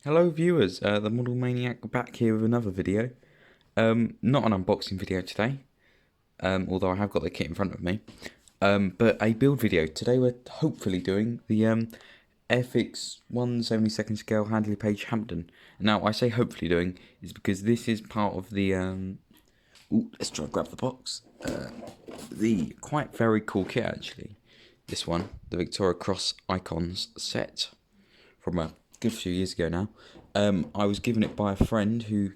Hello viewers, the Model Maniac back here with another video. Not an unboxing video today, although I have got the kit in front of me, but a build video. Today we're hopefully doing the Airfix 1/72 scale Handley page Hampden. Now I say hopefully doing is because this is part of the, let's try and grab the box, the quite very cool kit actually. This one, the Victoria Cross Icons set from a good few years ago now. I was given it by a friend who,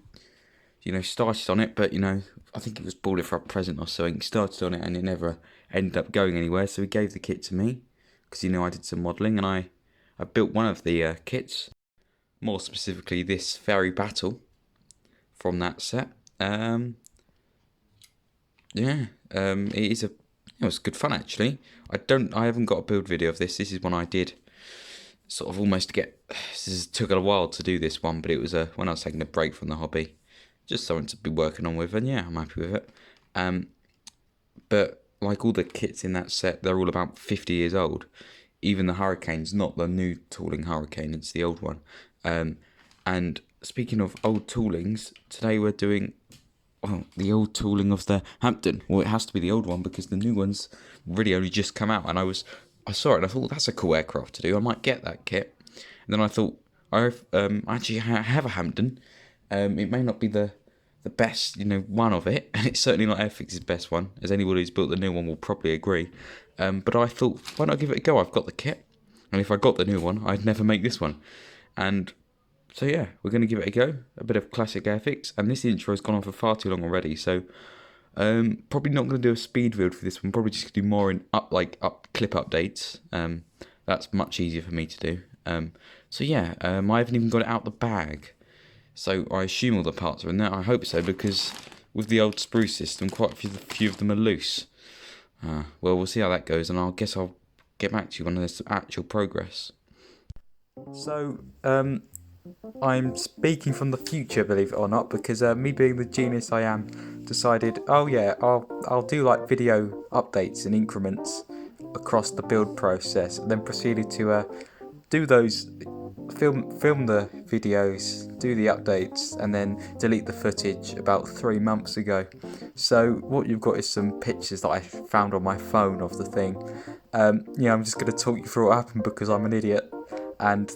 started on it, but, I think it was bought it for a present or something. Started on it and it never ended up going anywhere, so he gave the kit to me because, I did some modelling and I built one of the kits, more specifically this ferry battle from that set. It was good fun actually. I haven't got a build video of this. This is one I did sort of almost to get. This took a while to do this one, but it was when I was taking a break from the hobby, just something to be working on with, and yeah, I'm happy with it. But like all the kits in that set, they're all about 50 years old. Even the Hurricane's not the new tooling Hurricane; it's the old one. And speaking of old toolings, today we're doing the old tooling of the Hampden. Well, it has to be the old one because the new one's really only just come out, and I saw it and I thought that's a cool aircraft to do. I might get that kit. And then I thought I actually have a Hampden. It may not be the best, one of it, and it's certainly not Airfix's best one, as anybody who's built the new one will probably agree. But I thought, why not give it a go? I've got the kit, and if I got the new one, I'd never make this one. And so yeah, we're going to give it a go. A bit of classic Airfix, and this intro has gone on for far too long already, so probably not going to do a speed build for this one. Probably just do more in up clip updates. That's much easier for me to do. So yeah, I haven't even got it out the bag. So I assume all the parts are in there. I hope so, because with the old sprue system, quite a few of them are loose. Well, we'll see how that goes, and I'll get back to you when there's actual progress. So, I'm speaking from the future, believe it or not, because me being the genius I am, decided, oh yeah, I'll do like video updates in increments across the build process, and then proceeded to do those, film the videos, do the updates, and then delete the footage about 3 months ago. So what you've got is some pictures that I found on my phone of the thing. I'm just going to talk you through what happened because I'm an idiot. And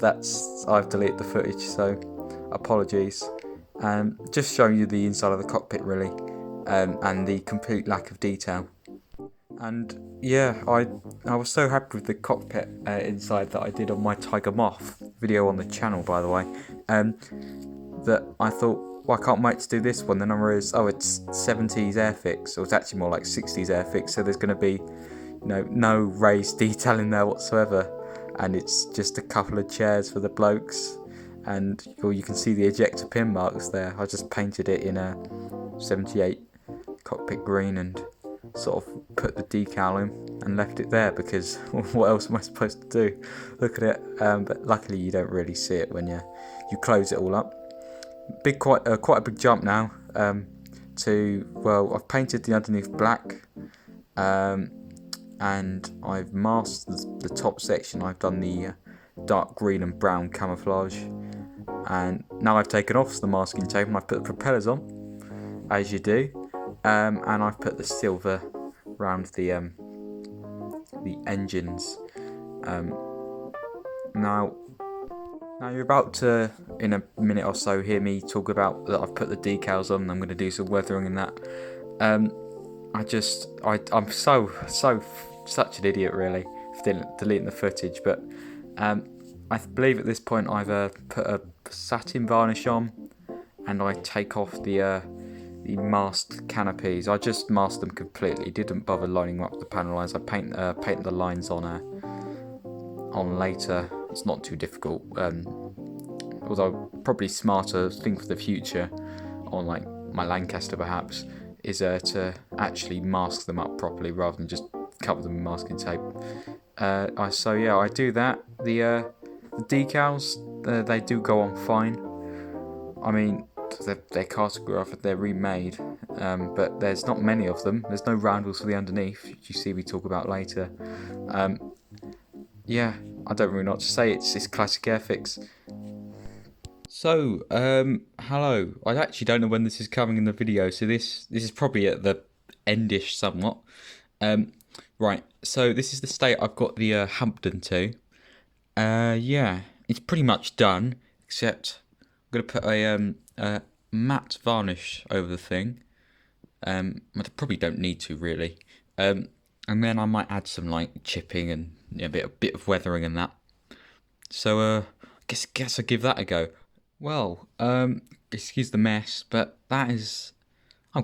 I've deleted the footage, so apologies. Just showing you the inside of the cockpit really, and the complete lack of detail. And yeah, I was so happy with the cockpit inside that I did on my Tiger Moth video on the channel, by the way, that I thought, well, I can't wait to do this one. Then I realised, it's 70s Airfix, or it's actually more like 60s Airfix, so there's going to be no raised detail in there whatsoever. And it's just a couple of chairs for the blokes, and you can see the ejector pin marks there. I just painted it in a 78 cockpit green and sort of put the decal in and left it there because what else am I supposed to do? Look at it, but luckily you don't really see it when you close it all up. Quite a big jump now. I've painted the underneath black. And I've masked the top section. I've done the dark green and brown camouflage, and now I've taken off the masking tape and I've put the propellers on, as you do, and I've put the silver around the engines. Now you're about to, in a minute or so, hear me talk about that I've put the decals on and I'm going to do some weathering in that. I'm such an idiot really for deleting the footage, but I believe at this point I've put a satin varnish on, and I take off the masked canopies. I just masked them completely, didn't bother lining up the panel lines. I paint the lines on later. It's not too difficult, although probably smarter thing for the future on like my Lancaster perhaps is to actually mask them up properly rather than just cover them with masking tape. I do that. The decals, they do go on fine. I mean, they're cartographed, they're remade, but there's not many of them. There's no roundels for the underneath, which you see we talk about later. I don't really know what to say. It's classic Airfix. Hello. I actually don't know when this is coming in the video, so this is probably at the endish somewhat. Um, right. So this is the state I've got the Hampden to. Yeah, it's pretty much done, except I'm gonna put a matte varnish over the thing. I probably don't need to really. And then I might add some like chipping and a bit of weathering and that. So guess I'll give that a go. Well, excuse the mess, but I'm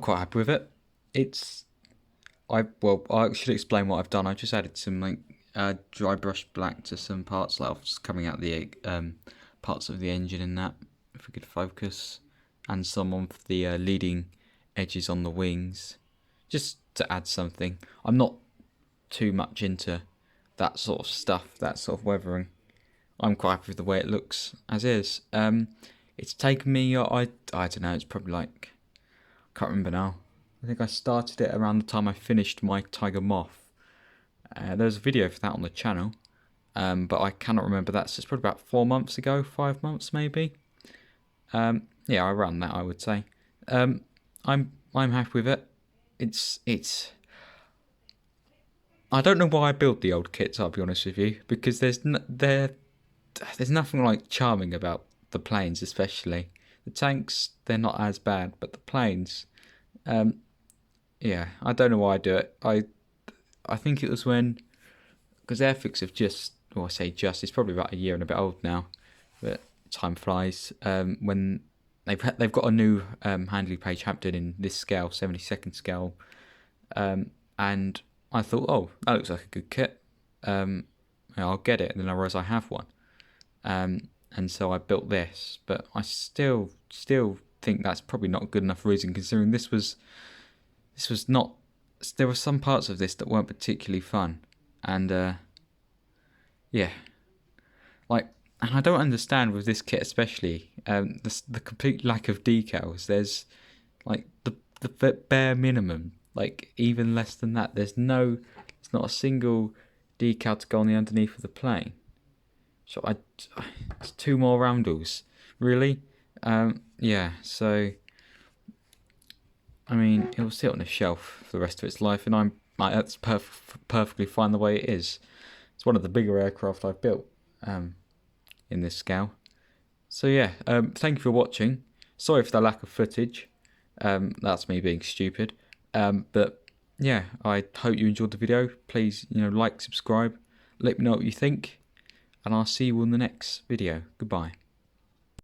quite happy with it. It's I should explain what I've done. I just added some like dry brush black to some parts that was coming out the parts of the engine and that. If we could focus, and some of the leading edges on the wings, just to add something. I'm not too much into that sort of stuff, that sort of weathering. I'm quite happy with the way it looks as is. It's taken me, I don't know, it's probably like, I can't remember now. I think I started it around the time I finished my Tiger Moth. There's a video for that on the channel, but I cannot remember that. So it's probably about 4 months ago, 5 months maybe. Yeah, around that I would say. I'm happy with it. It's. I don't know why I built the old kits. I'll be honest with you, because there's nothing like charming about the planes, especially the tanks. They're not as bad, but the planes, yeah, I don't know why I do it. I think it was when, because Airfix have just, or I say just, it's probably about a year and a bit old now, but time flies. When they've got a new Handley page Hampden in this scale, 72nd scale, and I thought, oh, that looks like a good kit. I'll get it, and then I realised I have one. And so I built this, but I still think that's probably not a good enough reason, considering this was not. There were some parts of this that weren't particularly fun, and yeah, like, and I don't understand with this kit especially, the complete lack of decals. There's like the bare minimum, like even less than that. It's not a single decal to go on the underneath of the plane. So it's 2 more roundels, really. Yeah. So I mean, it will sit on a shelf for the rest of its life, and that's perfectly fine the way it is. It's one of the bigger aircraft I've built in this scale. So yeah, thank you for watching. Sorry for the lack of footage. That's me being stupid. But yeah, I hope you enjoyed the video. Please, like, subscribe, let me know what you think, and I'll see you in the next video. Goodbye.